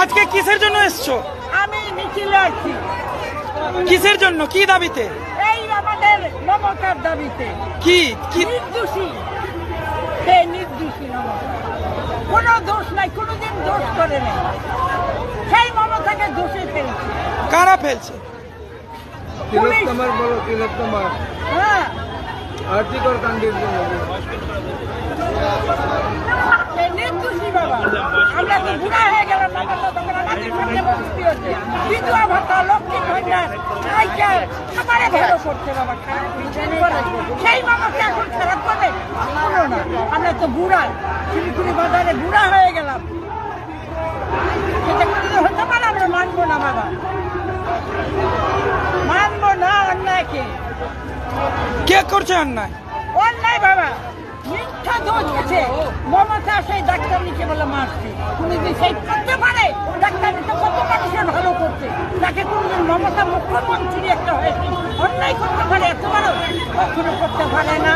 আজকে কিসের জন্য এসছো? আমি মিছিলে আছি। কিসের জন্য, কি দাবিতে? এই আমাদের মমতার দাবিতে। কি কি নির্দোষী, সে নির্দোষী মমতা, কোনো দোষ নাই, কোনোদিন দোষ করে নাই, সেই মমতাকে দোষে ফেলছে। কারা ফেলছে? তিলোত্তমার বলো, তিলোত্তমার হ্যাঁ, আর্থিকর কাণ্ডের জন্য নির্দোষী বাবা। আমরা তো বুড়া হয়ে গেলাম, তখন আমাদের সামনে মুক্তি হচ্ছে। বিধবা ভাতা, লক্ষ্মী ভান্ডার, সাইকেল আমারে ভালো করছে বাবা, সেই মামাকে এখন খারাপ করে শোনো না। আমরা তো বুড়া, শিলিগুড়ি বাজারে বুড়া হয়ে গেলাম, সেটা কোনোদিন হতে পারে? আমরা মানবো না বাবা, মানবো না। অন্যায়কে কে করছে অন্যায়? অন্যায় বাবা, মিথ্যা দোষ আছে। মমতা সেই ডাক্তার নিচে বলে মারছে, কোনদিন সেই করতে পারে? ডাক্তার নিতে কত মানুষের ভালো করছে, তাকে কোনদিন মমতা মুখ্যমন্ত্রী একটা হয়েছে অন্যায় করতে পারে? এত বড় কখনো করতে পারে না।